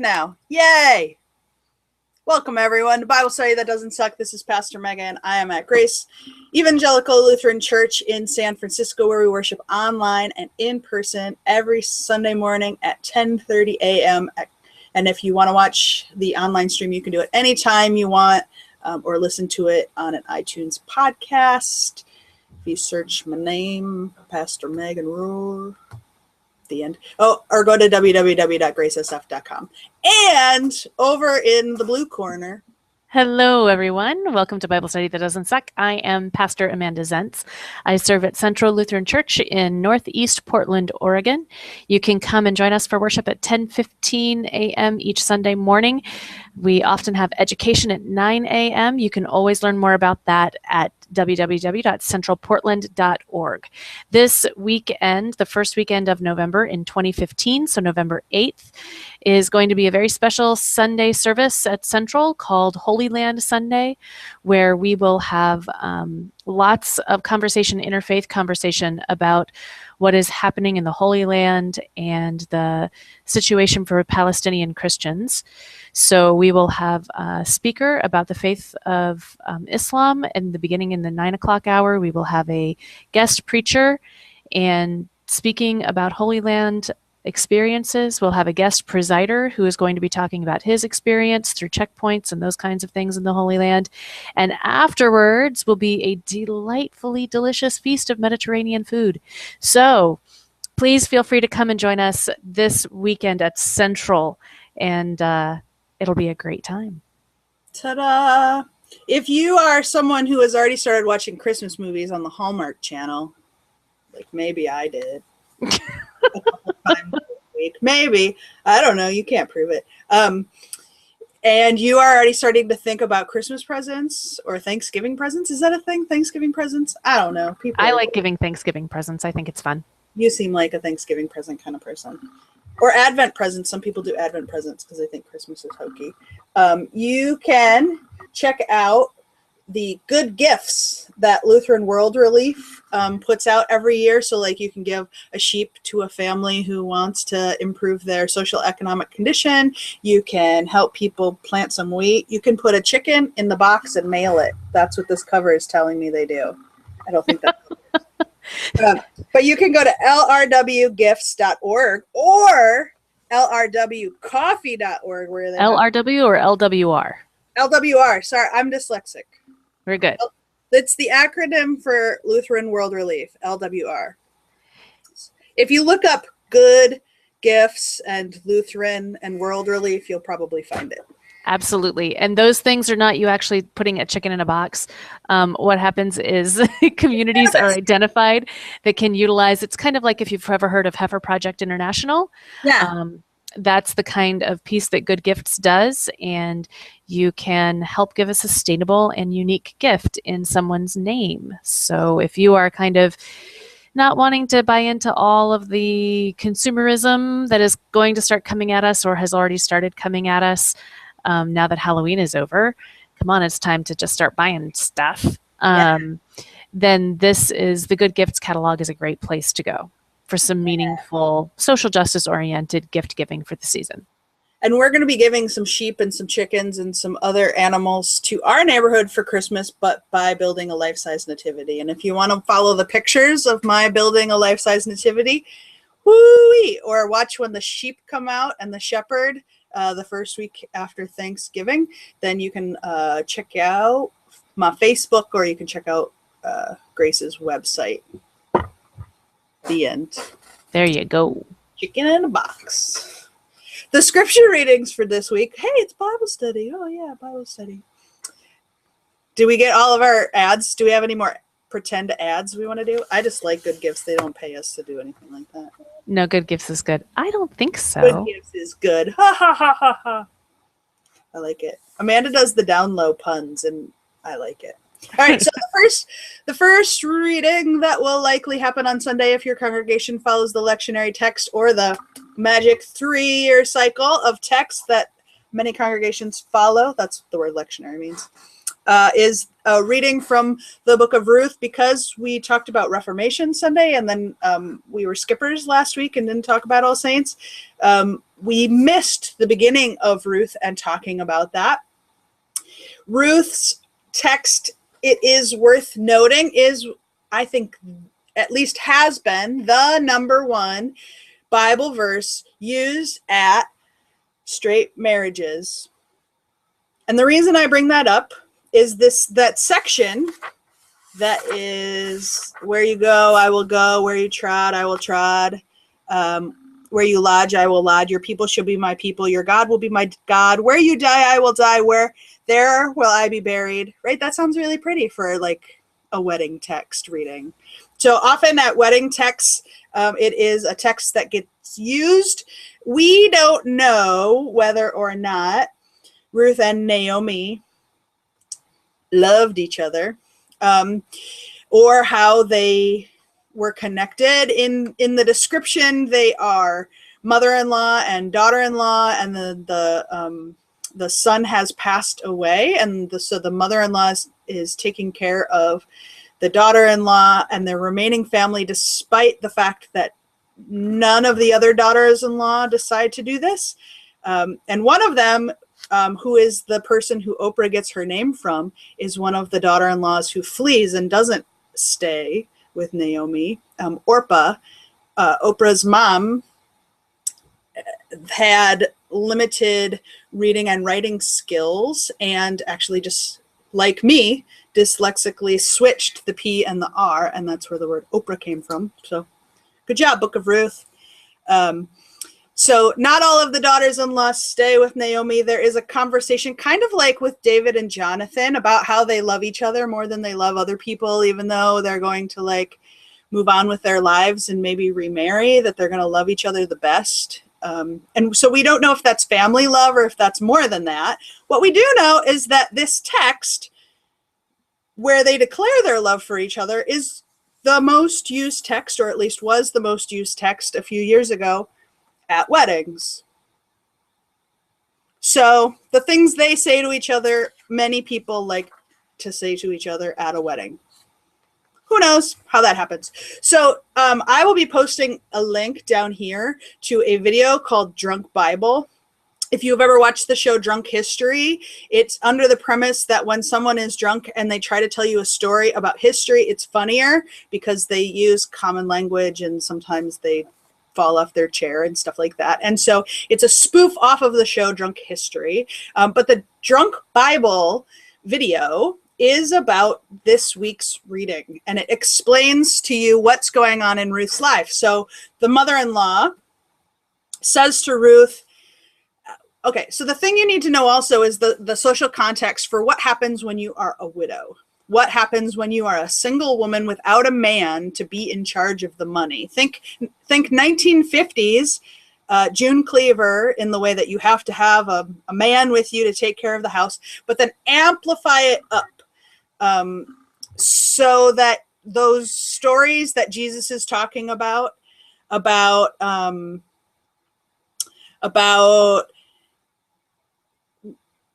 now. Yay! Welcome, everyone, to Bible Study That Doesn't Suck. This is Pastor Megan. I am at Grace Evangelical Lutheran Church in San Francisco, where we worship online and in person every Sunday morning at 10:30 a.m. And if you want to watch the online stream, you can do it anytime you want, or listen to it on an iTunes podcast. If you search my name, Pastor Megan Rohr, the end. Oh, or go to www.gracesf.com. And over in the blue corner. Hello, everyone. Welcome to Bible Study That Doesn't Suck. I am Pastor Amanda Zentz. I serve at Central Lutheran Church in Northeast Portland, Oregon. You can come and join us for worship at 10:15 a.m. each Sunday morning. We often have education at 9 a.m. You can always learn more about that at www.centralportland.org. This weekend, the first weekend of November in 2015, so November 8th, is going to be a very special Sunday service at Central called Holy Land Sunday, where we will have lots of conversation, interfaith conversation about what is happening in the Holy Land and the situation for Palestinian Christians. So we will have a speaker about the faith of Islam in the beginning in the 9 o'clock hour. We will have a guest preacher and speaking about Holy Land experiences. We'll have a guest presider who is going to be talking about his experience through checkpoints and those kinds of things in the Holy Land. And afterwards will be a delightfully delicious feast of Mediterranean food. So please feel free to come and join us this weekend at Central, and it'll be a great time. Ta-da! If you are someone who has already started watching Christmas movies on the Hallmark Channel, like maybe I did, a couple times a week, maybe, I don't know, you can't prove it, and you are already starting to think about Christmas presents or Thanksgiving presents. Is that a thing? Thanksgiving presents? I don't know. I like giving Thanksgiving presents. I think it's fun. You seem like a Thanksgiving present kind of person. Or Advent presents. Some people do Advent presents because they think Christmas is hokey. You can check out the good gifts that Lutheran World Relief puts out every year. So like you can give a sheep to a family who wants to improve their social economic condition. You can help people plant some wheat. You can put a chicken in the box and mail it. That's what this cover is telling me they do. I don't think that's but you can go to lrwgifts.org or lrwcoffee.org. Where are they? LRW or LWR? LWR. Sorry, I'm dyslexic. Very good. It's the acronym for Lutheran World Relief, LWR. If you look up good gifts and Lutheran and World Relief, you'll probably find it. Absolutely. And those things are not you actually putting a chicken in a box. What happens is communities are identified that can utilize, it's kind of like if you've ever heard of Heifer Project International. Yeah. That's the kind of piece that Good Gifts does, and you can help give a sustainable and unique gift in someone's name. So if you are kind of not wanting to buy into all of the consumerism that is going to start coming at us or has already started coming at us now that Halloween is over, come on, it's time to just start buying stuff. Then this is the Good Gifts catalog is a great place to go for some meaningful, social justice-oriented gift giving for the season. And we're going to be giving some sheep and some chickens and some other animals to our neighborhood for Christmas, but by building a life-size nativity. And if you want to follow the pictures of my building a life-size nativity, woo-wee, or watch when the sheep come out and the shepherd the first week after Thanksgiving, then you can check out my Facebook or you can check out Grace's website. The end. There you go. Chicken in a box. The scripture readings for this week. Hey, it's Bible study. Oh, yeah, Bible study. Do we get all of our ads? Do we have any more pretend ads we want to do? I just like Good Gifts. They don't pay us to do anything like that. No, Good Gifts is good. I don't think so. Good Gifts is good. Ha, ha, ha, ha, ha. I like it. Amanda does the down low puns, and I like it. All right, so the first reading that will likely happen on Sunday if your congregation follows the lectionary text or the magic 3-year cycle of text that many congregations follow. That's what the word lectionary means. is a reading from the book of Ruth, because we talked about Reformation Sunday, and then we were skippers last week and didn't talk about All Saints. We missed the beginning of Ruth and talking about that. Ruth's text, it is worth noting, is, I think, at least has been the number one Bible verse used at straight marriages. And the reason I bring that up is that section that is, where you go, I will go, where you trod, I will trod, where you lodge, I will lodge, your people shall be my people, your God will be my God, where you die, I will die, where there will I be buried, right? That sounds really pretty for like a wedding text reading. So often at wedding texts, it is a text that gets used. We don't know whether or not Ruth and Naomi loved each other, or how they were connected. In the description, they are mother-in-law and daughter-in-law, and the son has passed away, and so the mother-in-law is taking care of the daughter-in-law and their remaining family, despite the fact that none of the other daughters-in-law decide to do this. And one of them, who is the person who Oprah gets her name from, is one of the daughter-in-laws who flees and doesn't stay with Naomi. Orpah, Oprah's mom, had limited reading and writing skills, and actually, just like me, dyslexically switched the P and the R, and that's where the word Oprah came from. So good job, Book of Ruth. So not all of the daughters-in-law stay with Naomi. There is a conversation, kind of like with David and Jonathan, about how they love each other more than they love other people, even though they're going to like move on with their lives and maybe remarry, that they're going to love each other the best. And so we don't know if that's family love or if that's more than that. What we do know is that this text, where they declare their love for each other, is the most used text, or at least was the most used text a few years ago at weddings. So the things they say to each other, many people like to say to each other at a wedding. Who knows how that happens? So I will be posting a link down here to a video called Drunk Bible. If you've ever watched the show Drunk History, it's under the premise that when someone is drunk and they try to tell you a story about history, it's funnier because they use common language and sometimes they fall off their chair and stuff like that. And so it's a spoof off of the show Drunk History. But the Drunk Bible video is about this week's reading, and it explains to you what's going on in Ruth's life. So the mother-in-law says to Ruth, okay, so the thing you need to know also is the social context for what happens when you are a widow. What happens when you are a single woman without a man to be in charge of the money? Think 1950s June Cleaver, in the way that you have to have a man with you to take care of the house, but then amplify it up so that those stories that Jesus is talking about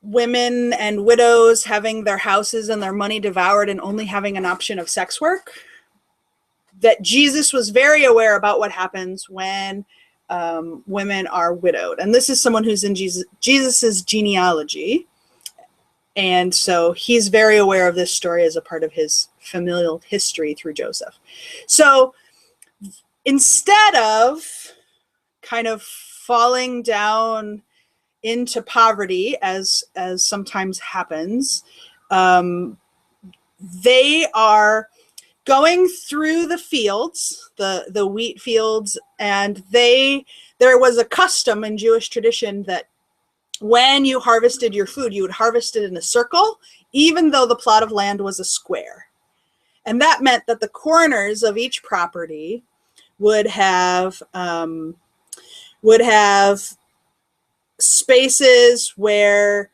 women and widows having their houses and their money devoured and only having an option of sex work, that Jesus was very aware about what happens when women are widowed. And this is someone who's in Jesus's genealogy. And so he's very aware of this story as a part of his familial history through Joseph. So instead of kind of falling down into poverty, as sometimes happens, they are going through the fields, the wheat fields, and there was a custom in Jewish tradition that when you harvested your food, you would harvest it in a circle, even though the plot of land was a square. And that meant that the corners of each property would have spaces where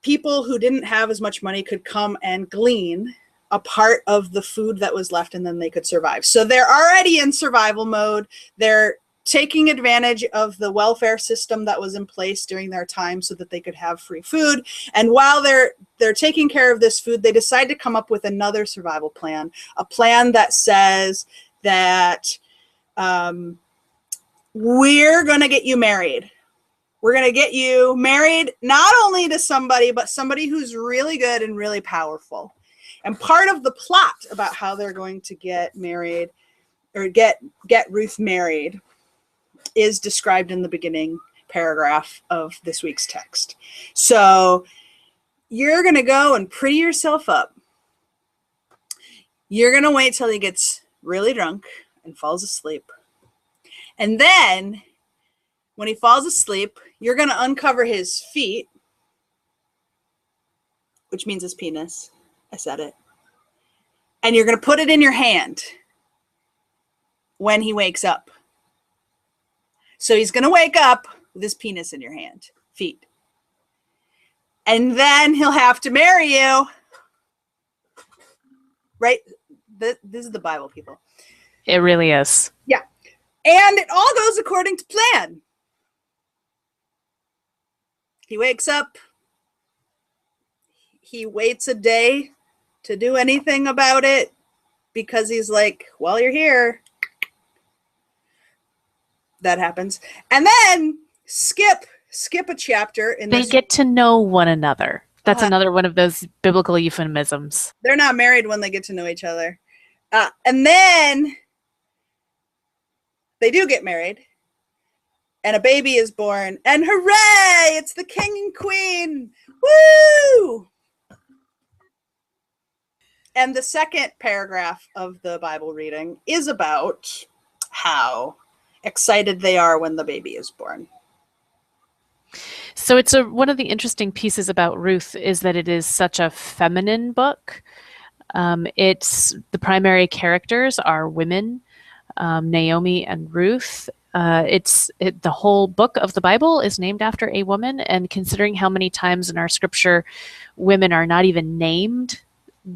people who didn't have as much money could come and glean a part of the food that was left, and then they could survive. So they're already in survival mode. They're taking advantage of the welfare system that was in place during their time so that they could have free food. And while they're taking care of this food, they decide to come up with another survival plan, a plan that says that we're going to get you married. We're going to get you married not only to somebody, but somebody who's really good and really powerful. And part of the plot about how they're going to get married or get Ruth married is described in the beginning paragraph of this week's text. So you're going to go and pretty yourself up. You're going to wait till he gets really drunk and falls asleep. And then when he falls asleep, you're going to uncover his feet, which means his penis. I said it. And you're going to put it in your hand when he wakes up. So he's going to wake up with his penis in your hand, feet. And then he'll have to marry you. Right? This is the Bible, people. It really is. Yeah. And it all goes according to plan. He wakes up. He waits a day to do anything about it because he's like, well, you're here. That happens. And then skip a chapter. They get to know one another. That's another one of those biblical euphemisms. They're not married when they get to know each other. And then they do get married. And a baby is born. And hooray! It's the king and queen. Woo! And the second paragraph of the Bible reading is about how excited they are when the baby is born. So it's one of the interesting pieces about Ruth is that it is such a feminine book. It's the primary characters are women, Naomi and Ruth. The whole book of the Bible is named after a woman, and considering how many times in our scripture women are not even named,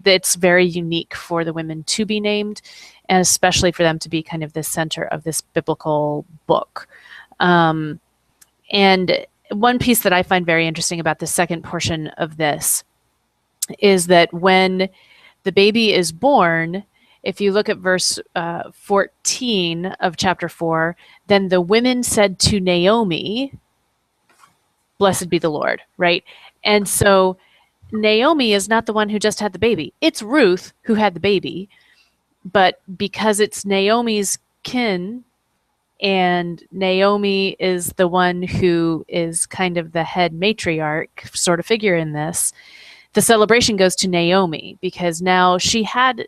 it's very unique for the women to be named, and especially for them to be kind of the center of this biblical book. And one piece that I find very interesting about the second portion of this is that when the baby is born, if you look at verse 14 of chapter 4, then the women said to Naomi, "Blessed be the Lord," right? And so Naomi is not the one who just had the baby. It's Ruth who had the baby. But because it's Naomi's kin, and Naomi is the one who is kind of the head matriarch sort of figure in this, the celebration goes to Naomi because now she had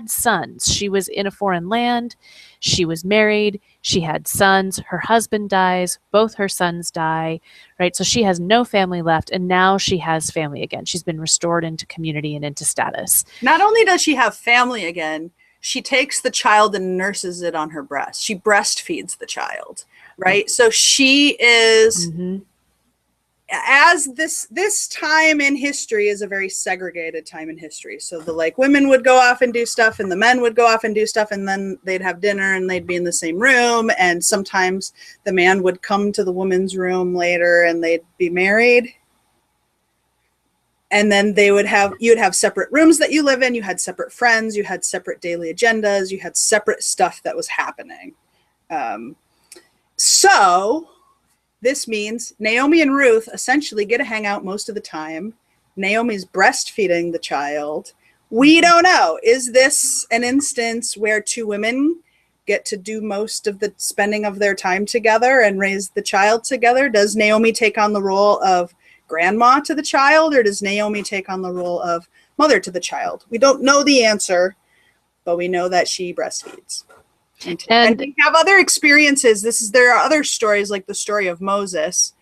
sons. She was in a foreign land. She was married. She had sons. Her husband dies. Both her sons die, right? So she has no family left, and now she has family again. She's been restored into community and into status. Not only does she have family again, she takes the child and nurses it on her breast. She breastfeeds the child, right? So she is, as this time in history is a very segregated time in history. So the women would go off and do stuff and the men would go off and do stuff, and then they'd have dinner and they'd be in the same room. And sometimes the man would come to the woman's room later and they'd be married. And then you'd have separate rooms that you live in. You had separate friends. You had separate daily agendas. You had separate stuff that was happening. So this means Naomi and Ruth essentially get to hang out most of the time. Naomi's breastfeeding the child. We don't know. Is this an instance where two women get to do most of the spending of their time together and raise the child together? Does Naomi take on the role of grandma to the child, or does Naomi take on the role of mother to the child? We don't know the answer, but we know that she breastfeeds. And we have other experiences. There are other stories, like the story of Moses,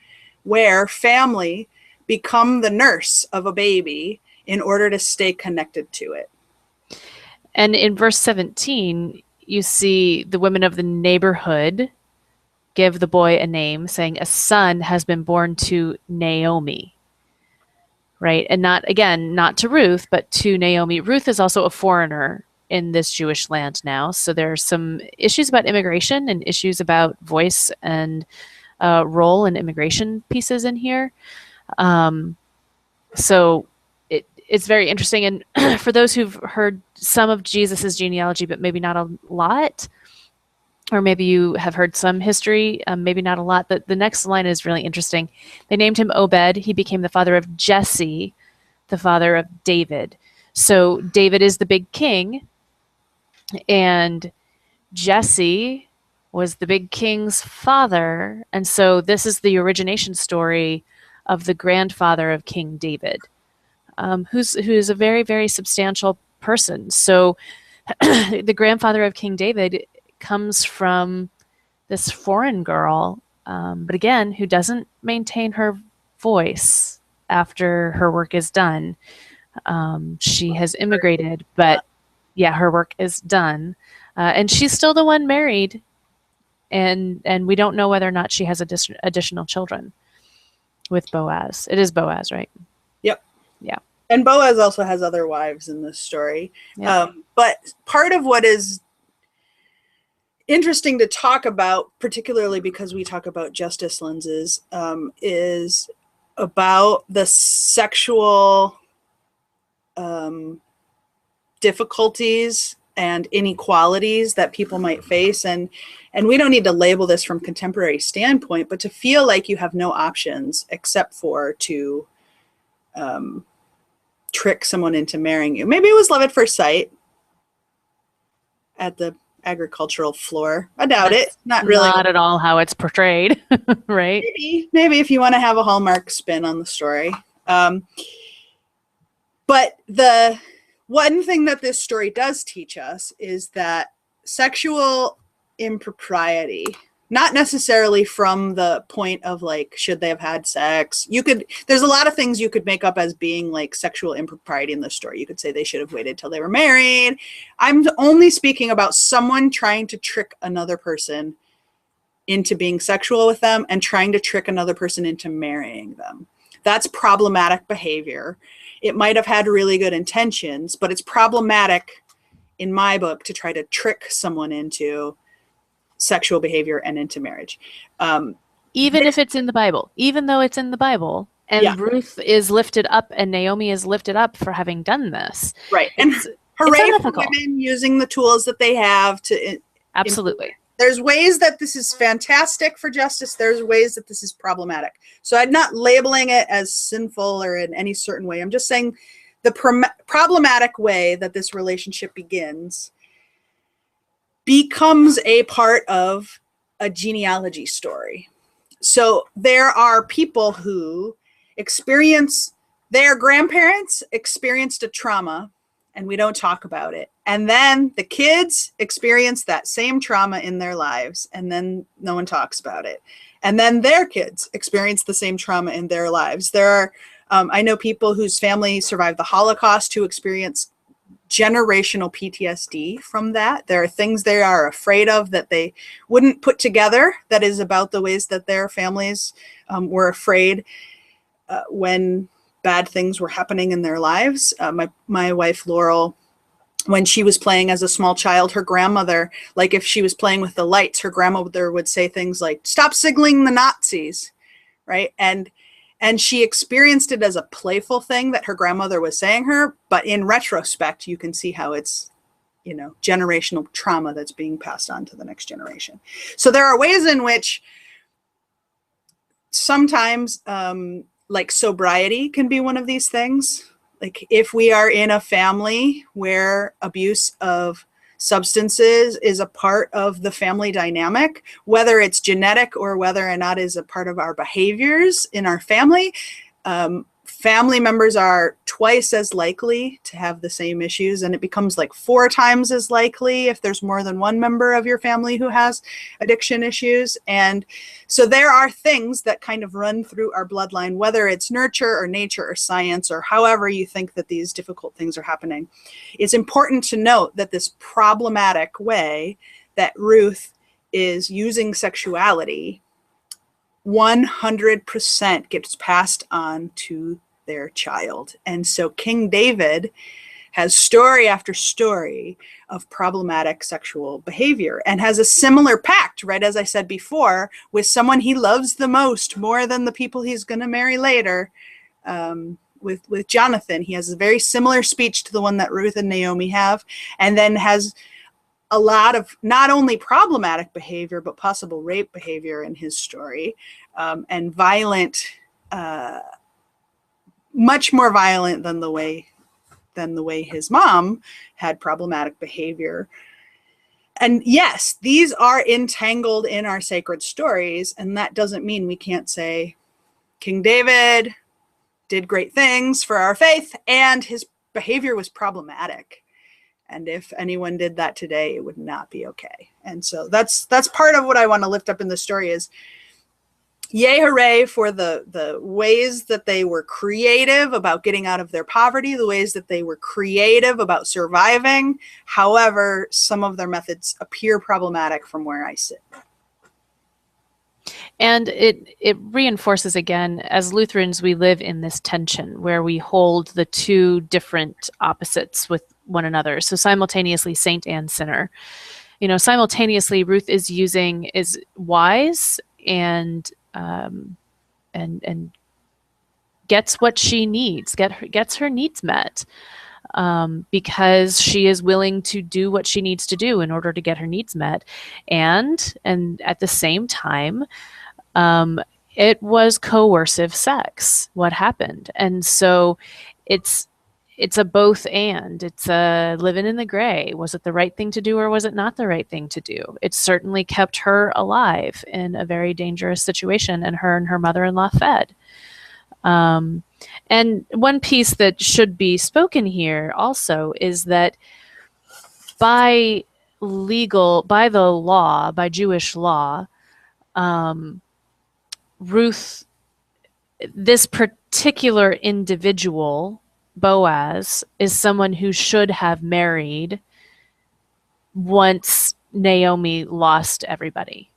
where family become the nurse of a baby in order to stay connected to it. And in verse 17, you see the women of the neighborhood give the boy a name, saying a son has been born to Naomi, right? And not to Ruth, but to Naomi. Ruth is also a foreigner in this Jewish land now. So there are some issues about immigration and issues about voice and role and immigration pieces in here. So it's very interesting. And for those who've heard some of Jesus's genealogy, but maybe not a lot, or maybe you have heard some history, maybe not a lot, but the next line is really interesting. They named him Obed. He became the father of Jesse, the father of David. So David is the big king, and Jesse was the big king's father. And so this is the origination story of the grandfather of King David, who's a very, very substantial person. So the grandfather of King David comes from this foreign girl, but again, who doesn't maintain her voice after her work is done. She has immigrated, but yeah, her work is done. And she's still the one married, and we don't know whether or not she has additional children with Boaz. It is Boaz, right? Yep. Yeah. And Boaz also has other wives in this story. Yep. But part of what is interesting to talk about, particularly because we talk about justice lenses, is about the sexual difficulties and inequalities that people might face. And we don't need to label this from contemporary standpoint, but to feel like you have no options except for to trick someone into marrying you. Maybe it was love at first sight at the agricultural floor. I doubt it. Not really. Not at all how it's portrayed, right? Maybe if you want to have a Hallmark spin on the story. But the one thing that this story does teach us is that sexual impropriety, not necessarily from the point of like, should they have had sex? There's a lot of things you could make up as being like sexual impropriety in the story. You could say they should have waited till they were married. I'm only speaking about someone trying to trick another person into being sexual with them and trying to trick another person into marrying them. That's problematic behavior. It might have had really good intentions, but it's problematic in my book to try to trick someone into sexual behavior and into marriage. Even if it's in the Bible, even though it's in the Bible, and Yeah. Ruth is lifted up and Naomi is lifted up for having done this. Right. And hooray for unethical. women using the tools that they have to. Absolutely. There's ways that this is fantastic for justice. There's ways that this is problematic. So I'm not labeling it as sinful or in any certain way. I'm just saying the problematic way that this relationship begins becomes a part of a genealogy story. So there are people who their grandparents experienced a trauma and we don't talk about it. And then the kids experience that same trauma in their lives and then no one talks about it. And then their kids experience the same trauma in their lives. There are, I know people whose family survived the Holocaust who experience generational PTSD from that. There are things they are afraid of that they wouldn't put together that is about the ways that their families were afraid when bad things were happening in their lives. My wife, Laurel, when she was playing as a small child, her grandmother, like if she was playing with the lights, her grandmother would say things like, "Stop signaling the Nazis," right? And she experienced it as a playful thing that her grandmother was saying her, but in retrospect, you can see how it's, generational trauma that's being passed on to the next generation. So there are ways in which sometimes, like sobriety can be one of these things. Like if we are in a family where abuse of substances is a part of the family dynamic, whether it's genetic or whether or not is a part of our behaviors in our family, family members are twice as likely to have the same issues, and it becomes like 4 times as likely if there's more than one member of your family who has addiction issues. And so there are things that kind of run through our bloodline, whether it's nurture or nature or science or however you think that these difficult things are happening. It's important to note that this problematic way that Ruth is using sexuality 100% gets passed on to their child. And so King David has story after story of problematic sexual behavior and has a similar pact, right, as I said before, with someone he loves the most, more than the people he's going to marry later. With Jonathan, he has a very similar speech to the one that Ruth and Naomi have, and then has a lot of not only problematic behavior, but possible rape behavior in his story, and violent, much more violent than the way his mom had problematic behavior. And yes, these are entangled in our sacred stories, and that doesn't mean we can't say King David did great things for our faith, and his behavior was problematic. And if anyone did that today, it would not be okay. And so that's part of what I want to lift up in the story is, yay, hooray for the ways that they were creative about getting out of their poverty, the ways that they were creative about surviving. However, some of their methods appear problematic from where I sit. And it reinforces again, as Lutherans, we live in this tension where we hold the two different opposites with one another. So simultaneously saint and sinner. You know, simultaneously Ruth is wise and gets what she needs, gets her needs met, because she is willing to do what she needs to do in order to get her needs met. And at the same time, it was coercive sex, what happened. And so it's a both and. It's a living in the gray. Was it the right thing to do or was it not the right thing to do? It certainly kept her alive in a very dangerous situation, and her mother-in-law fed. And one piece that should be spoken here also is that by the law, by Jewish law, Ruth, this particular individual, Boaz, is someone who should have married once Naomi lost everybody,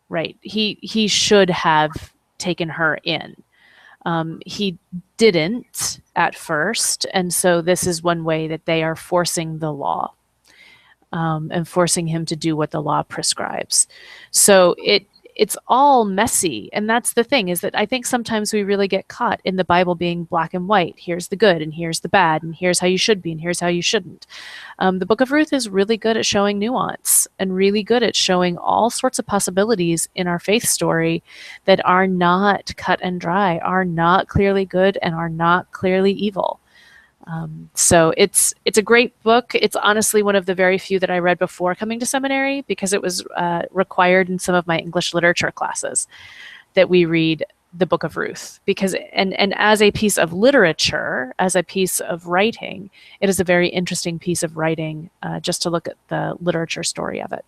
right? He should have taken her in. He didn't at first, and so this is one way that they are forcing the law, and forcing him to do what the law prescribes. So it's all messy. And that's the thing, is that I think sometimes we really get caught in the Bible being black and white. Here's the good and here's the bad, and here's how you should be and here's how you shouldn't. The book of Ruth is really good at showing nuance and really good at showing all sorts of possibilities in our faith story that are not cut and dry, are not clearly good, and are not clearly evil. So it's a great book. It's honestly one of the very few that I read before coming to seminary, because it was required in some of my English literature classes that we read the Book of Ruth, because and as a piece of literature, as a piece of writing, it is a very interesting piece of writing, just to look at the literature story of it.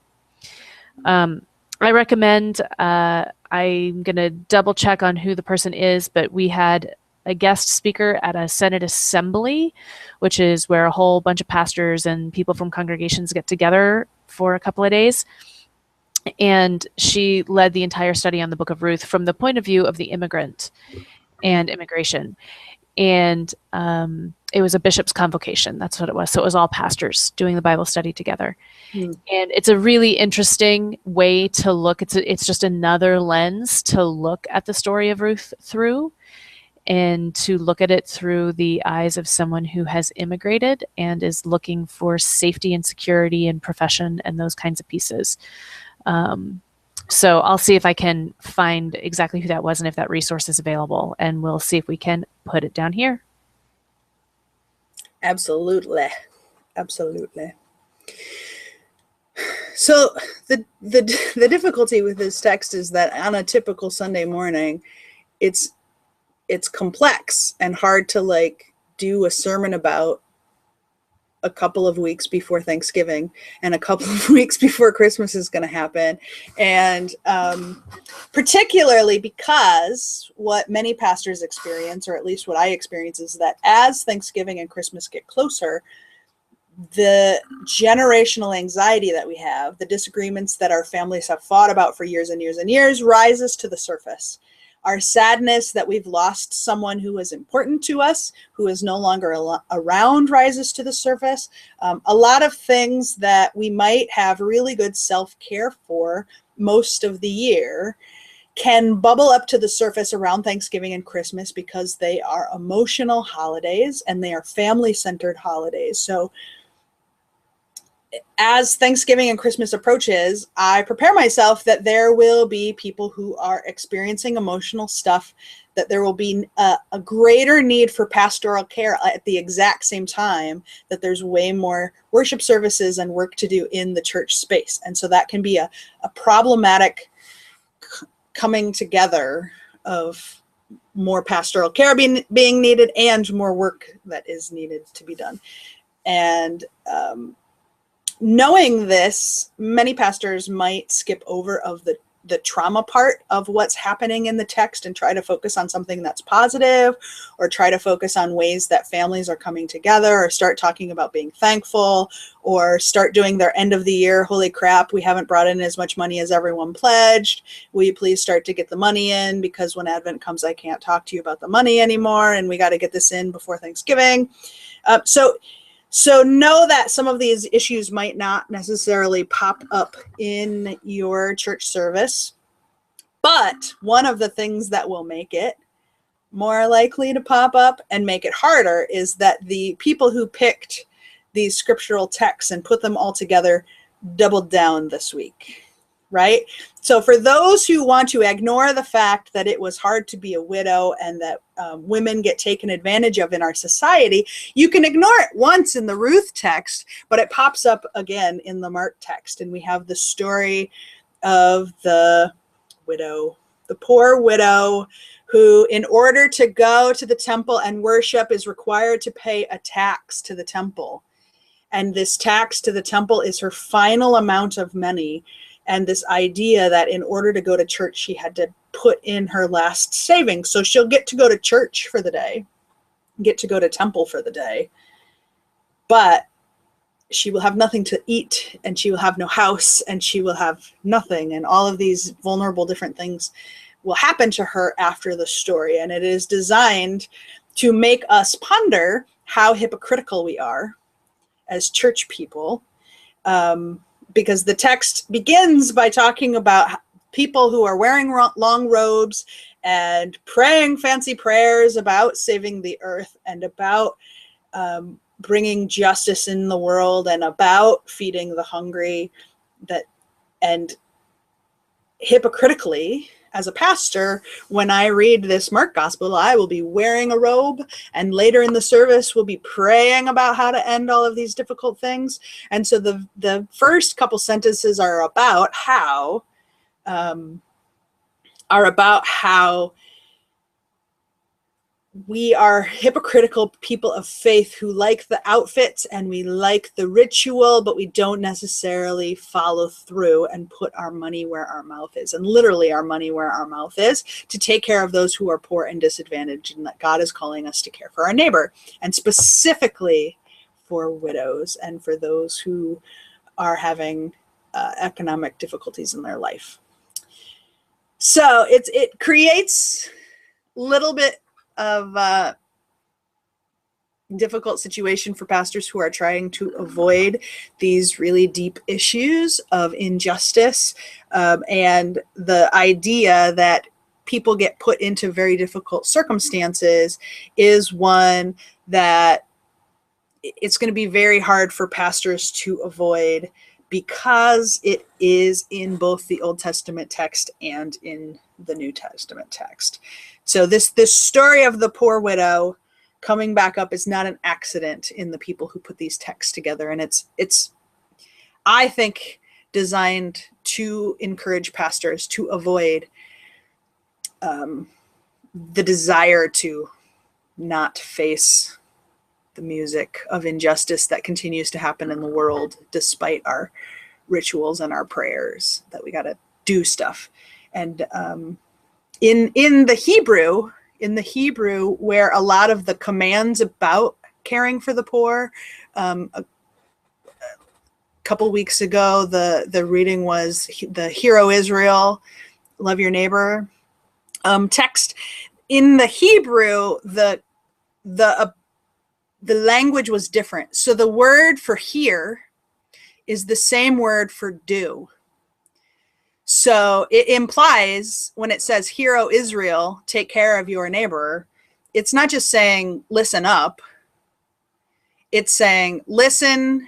I recommend, I'm going to double check on who the person is, but we had a guest speaker at a Senate assembly, which is where a whole bunch of pastors and people from congregations get together for a couple of days. And she led the entire study on the Book of Ruth from the point of view of the immigrant and immigration. And it was a bishop's convocation. That's what it was. So it was all pastors doing the Bible study together. And it's a really interesting way to look. It's just another lens to look at the story of Ruth through, and to look at it through the eyes of someone who has immigrated and is looking for safety and security and profession and those kinds of pieces. So I'll see if I can find exactly who that was and if that resource is available, and we'll see if we can put it down here. Absolutely. Absolutely. So the difficulty with this text is that on a typical Sunday morning, it's complex and hard to do a sermon about a couple of weeks before Thanksgiving and a couple of weeks before Christmas is going to happen. And particularly because what many pastors experience, or at least what I experience, is that as Thanksgiving and Christmas get closer, the generational anxiety that we have, the disagreements that our families have fought about for years and years and years, rises to the surface. our sadness that we've lost someone who is important to us, who is no longer around, rises to the surface. A lot of things that we might have really good self-care for most of the year can bubble up to the surface around Thanksgiving and Christmas because they are emotional holidays and they are family-centered holidays. So as Thanksgiving and Christmas approaches, I prepare myself that there will be people who are experiencing emotional stuff, that there will be a greater need for pastoral care at the exact same time that there's way more worship services and work to do in the church space. And so that can be a problematic coming together of more pastoral care being needed and more work that is needed to be done. And knowing this, many pastors might skip over of the trauma part of what's happening in the text and try to focus on something that's positive, or try to focus on ways that families are coming together, or start talking about being thankful, or start doing their end of the year, holy crap, we haven't brought in as much money as everyone pledged. Will you please start to get the money in, because when Advent comes, I can't talk to you about the money anymore, and we got to get this in before Thanksgiving. So know that some of these issues might not necessarily pop up in your church service, but one of the things that will make it more likely to pop up and make it harder is that the people who picked these scriptural texts and put them all together doubled down this week, right? So for those who want to ignore the fact that it was hard to be a widow and that women get taken advantage of in our society, you can ignore it once in the Ruth text, but it pops up again in the Mark text. And we have the story of the widow, the poor widow, who in order to go to the temple and worship is required to pay a tax to the temple. And this tax to the temple is her final amount of money. And this idea that in order to go to church, she had to put in her last savings. So she'll get to go to church for the day, get to go to temple for the day, but she will have nothing to eat, and she will have no house, and she will have nothing. And all of these vulnerable different things will happen to her after the story. And it is designed to make us ponder how hypocritical we are as church people. Because the text begins by talking about people who are wearing long robes and praying fancy prayers about saving the earth and about bringing justice in the world and about feeding the hungry. And hypocritically, as a pastor, when I read this Mark gospel, I will be wearing a robe, and later in the service we'll be praying about how to end all of these difficult things. And so the first couple sentences are about how we are hypocritical people of faith who like the outfits and we like the ritual, but we don't necessarily follow through and put our money where our mouth is, and literally our money where our mouth is, to take care of those who are poor and disadvantaged, and that God is calling us to care for our neighbor, and specifically for widows and for those who are having economic difficulties in their life. So it creates a little bit of a difficult situation for pastors who are trying to avoid these really deep issues of injustice, and the idea that people get put into very difficult circumstances is one that it's going to be very hard for pastors to avoid, because it is in both the Old Testament text and in the New Testament text. So this story of the poor widow coming back up is not an accident in the people who put these texts together. And it's I think, designed to encourage pastors to avoid the desire to not face the music of injustice that continues to happen in the world, despite our rituals and our prayers, that we got to do stuff. And in the Hebrew, where a lot of the commands about caring for the poor, a couple weeks ago, the reading was the Hero Israel, love your neighbor. text. In the Hebrew, the language was different. So the word for hear is the same word for do. So it implies when it says, "Hear, O Israel, take care of your neighbor," it's not just saying, listen up. It's saying, listen,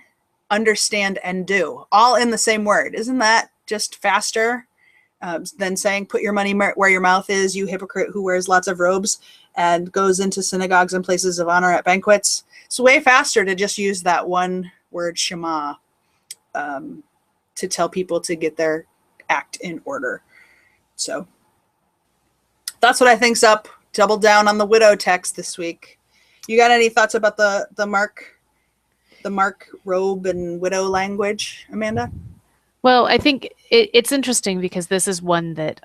understand, and do, all in the same word. Isn't that just faster than saying, put your money where your mouth is, you hypocrite who wears lots of robes and goes into synagogues and places of honor at banquets? It's way faster to just use that one word, Shema, to tell people to get their act in order. So that's what I think's up. Double down on the widow text this week. You got any thoughts about the Mark robe and widow language, Amanda? Well, I think it's interesting because this is one that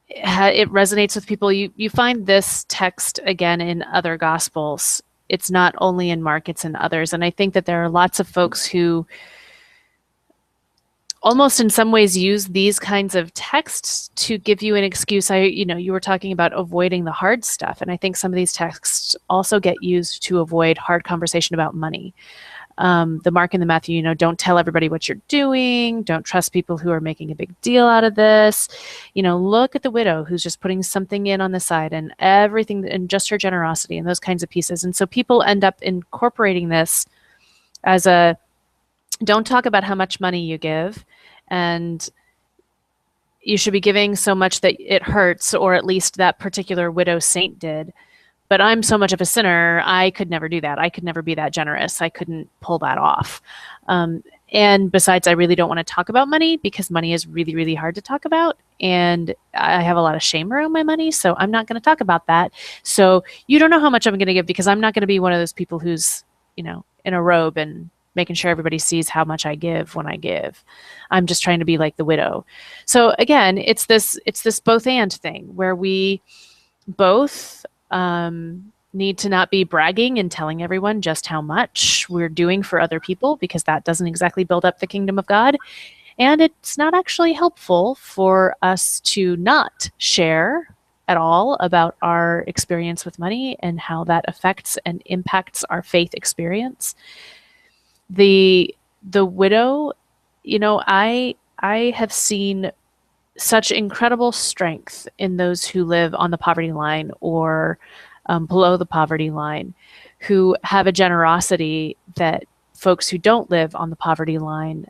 it resonates with people. You find this text again in other gospels. It's not only in Mark, it's in others. And I think that there are lots of folks who almost in some ways use these kinds of texts to give you an excuse. You were talking about avoiding the hard stuff. And I think some of these texts also get used to avoid hard conversation about money. The Mark and the Matthew, don't tell everybody what you're doing. Don't trust people who are making a big deal out of this. Look at the widow who's just putting something in on the side and everything, and just her generosity and those kinds of pieces. And so people end up incorporating this as don't talk about how much money you give, and you should be giving so much that it hurts, or at least that particular widow saint did. But I'm so much of a sinner, I could never do that. I could never be that generous. I couldn't pull that off. And besides, I really don't want to talk about money because money is really, really hard to talk about. And I have a lot of shame around my money, so I'm not going to talk about that. So you don't know how much I'm going to give because I'm not going to be one of those people who's, in a robe and making sure everybody sees how much I give when I give. I'm just trying to be like the widow. So again, it's this both and thing where we both need to not be bragging and telling everyone just how much we're doing for other people, because that doesn't exactly build up the kingdom of God. And it's not actually helpful for us to not share at all about our experience with money and how that affects and impacts our faith experience. The widow, I have seen such incredible strength in those who live on the poverty line or below the poverty line, who have a generosity that folks who don't live on the poverty line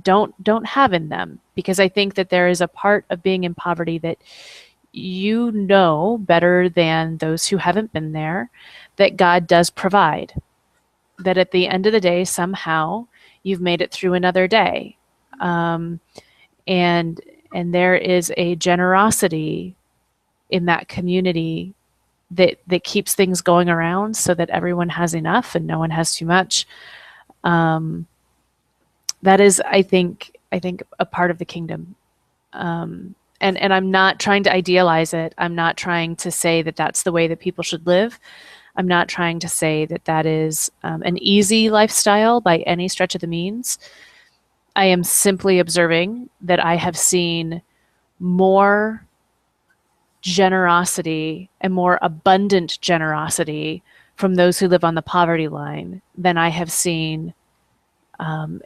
don't have in them. Because I think that there is a part of being in poverty that better than those who haven't been there, that God does provide. That at the end of the day, somehow you've made it through another day. And there is a generosity in that community that keeps things going around so that everyone has enough and no one has too much. That is, I think a part of the kingdom. And I'm not trying to idealize it. I'm not trying to say that that's the way that people should live. I'm not trying to say that that is an easy lifestyle by any stretch of the means. I am simply observing that I have seen more generosity and more abundant generosity from those who live on the poverty line than I have seen on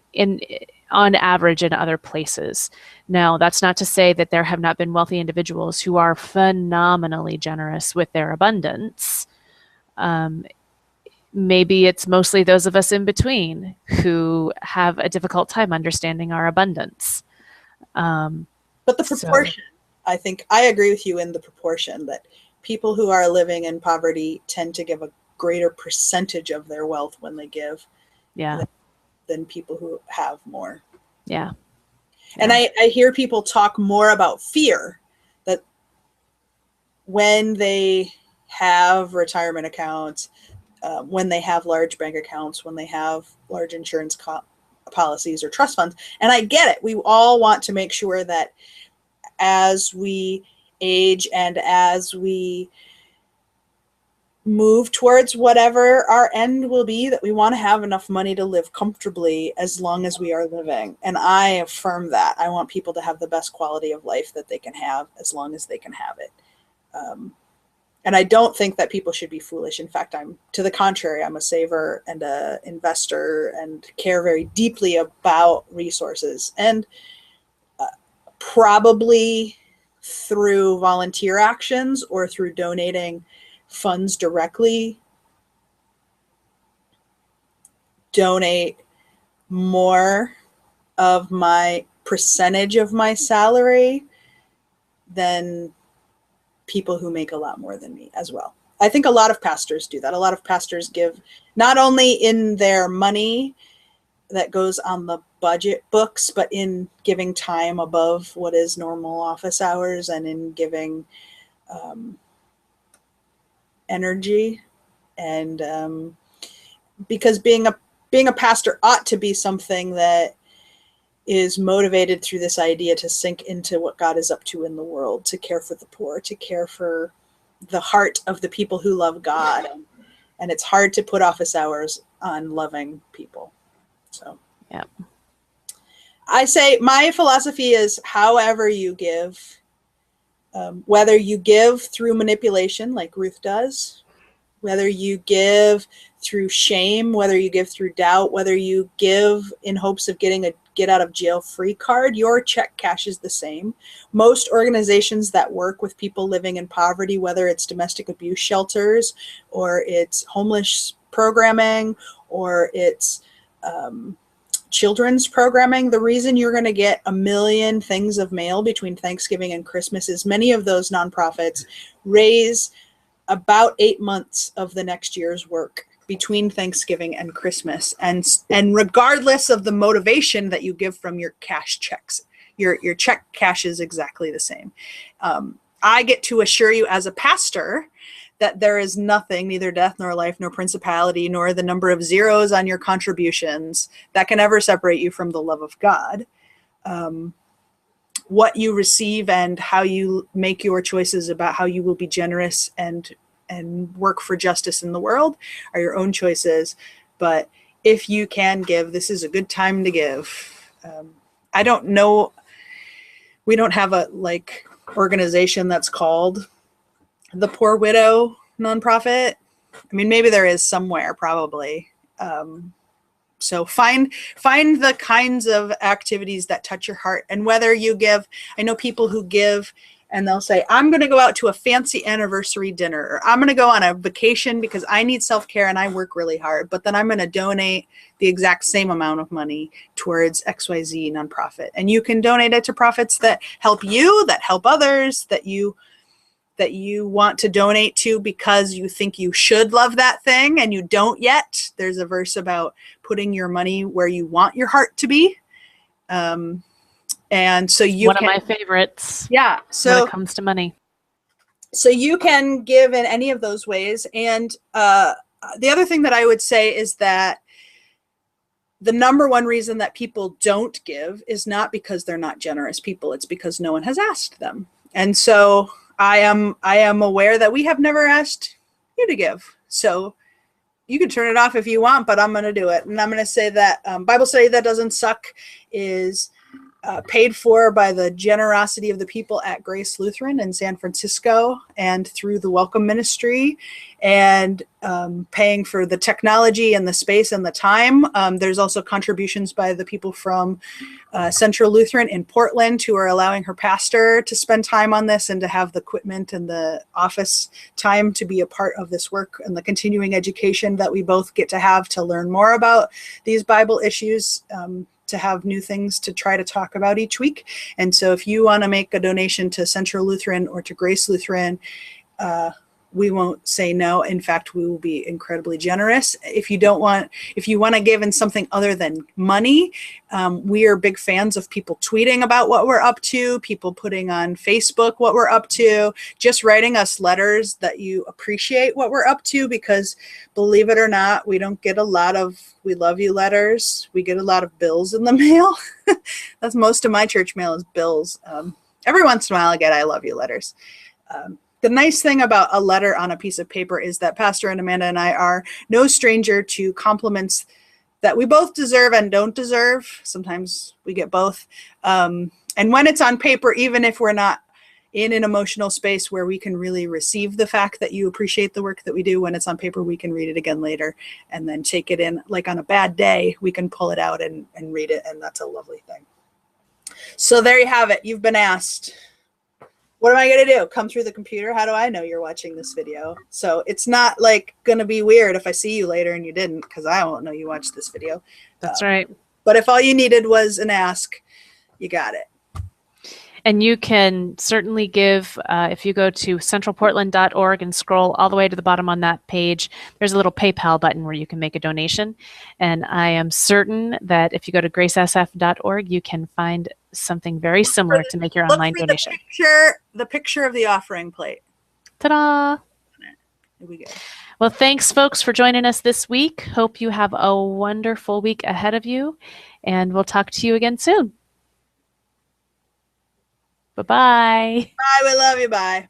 average in other places. Now, that's not to say that there have not been wealthy individuals who are phenomenally generous with their abundance. Maybe it's mostly those of us in between who have a difficult time understanding our abundance. But the proportion, I think I agree with you in the proportion that people who are living in poverty tend to give a greater percentage of their wealth when they give. Yeah. Than people who have more. Yeah. And I hear people talk more about fear, that when they have retirement accounts, when they have large bank accounts, when they have large insurance policies or trust funds. And I get it. We all want to make sure that as we age and as we move towards whatever our end will be, that we want to have enough money to live comfortably as long as we are living. And I affirm that. I want people to have the best quality of life that they can have as long as they can have it. And I don't think that people should be foolish. In fact, I'm to the contrary. I'm a saver and an investor and care very deeply about resources. And probably through volunteer actions or through donating funds directly, donate more of my percentage of my salary than people who make a lot more than me as well. I think a lot of pastors do that. A lot of pastors give not only in their money that goes on the budget books, but in giving time above what is normal office hours, and in giving energy. And because being a pastor ought to be something that is motivated through this idea to sink into what God is up to in the world, to care for the poor, to care for the heart of the people who love God. And it's hard to put office hours on loving people. So, yeah. I say my philosophy is however you give, whether you give through manipulation like Ruth does, whether you give through shame, whether you give through doubt, whether you give in hopes of getting a get out of jail free card, your check cash is the same. Most organizations that work with people living in poverty, whether it's domestic abuse shelters or it's homeless programming or it's children's programming, the reason you're going to get 1 million things of mail between Thanksgiving and Christmas is many of those nonprofits raise about 8 months of the next year's work between Thanksgiving and Christmas. And regardless of the motivation that you give from your cash checks, your check cash is exactly the same. I get to assure you as a pastor that there is nothing, neither death nor life, nor principality, nor the number of zeros on your contributions that can ever separate you from the love of God. What you receive and how you make your choices about how you will be generous and work for justice in the world are your own choices. But if you can give, this is a good time to give. I don't know. We don't have a organization that's called the Poor Widow nonprofit. I mean, maybe there is somewhere, probably. So find the kinds of activities that touch your heart. And whether you give, I know people who give and they'll say, I'm going to go out to a fancy anniversary dinner, or I'm going to go on a vacation because I need self-care and I work really hard, but then I'm going to donate the exact same amount of money towards XYZ nonprofit. And you can donate it to profits that help you, that help others, that you want to donate to because you think you should love that thing and you don't yet. There's a verse about putting your money where you want your heart to be. And so one of my favorites. Yeah. So when it comes to money. So you can give in any of those ways. And the other thing that I would say is that the number one reason that people don't give is not because they're not generous people. It's because no one has asked them. And so I am aware that we have never asked you to give. So you can turn it off if you want, but I'm going to do it. And I'm going to say that Bible Study That Doesn't Suck is paid for by the generosity of the people at Grace Lutheran in San Francisco and through the Welcome Ministry, and paying for the technology and the space and the time. There's also contributions by the people from Central Lutheran in Portland who are allowing her pastor to spend time on this and to have the equipment and the office time to be a part of this work and the continuing education that we both get to have to learn more about these Bible issues, to have new things to try to talk about each week. And so if you want to make a donation to Central Lutheran or to Grace Lutheran, we won't say no. In fact, we will be incredibly generous. If you want to give in something other than money, we are big fans of people tweeting about what we're up to, people putting on Facebook what we're up to, just writing us letters that you appreciate what we're up to, because believe it or not, we don't get a lot of "we love you" letters. We get a lot of bills in the mail. That's most of my church mail is bills. Every once in a while I get "I love you" letters. The nice thing about a letter on a piece of paper is that Pastor and Amanda and I are no stranger to compliments that we both deserve and don't deserve. Sometimes we get both. And when it's on paper, even if we're not in an emotional space where we can really receive the fact that you appreciate the work that we do, when it's on paper, we can read it again later and then take it in. Like on a bad day, we can pull it out and read it. And that's a lovely thing. So there you have it. You've been asked. What am I going to do? Come through the computer? How do I know you're watching this video? So it's not like going to be weird if I see you later and you didn't, because I won't know you watched this video. That's right. But if all you needed was an ask, you got it. And you can certainly give, if you go to centralportland.org and scroll all the way to the bottom on that page, there's a little PayPal button where you can make a donation. And I am certain that if you go to gracesf.org, you can find something very similar to make your online donation. The picture of the offering plate. Ta-da! Here we go. Well, thanks, folks, for joining us this week. Hope you have a wonderful week ahead of you, and we'll talk to you again soon. Bye-bye. Bye. We love you. Bye.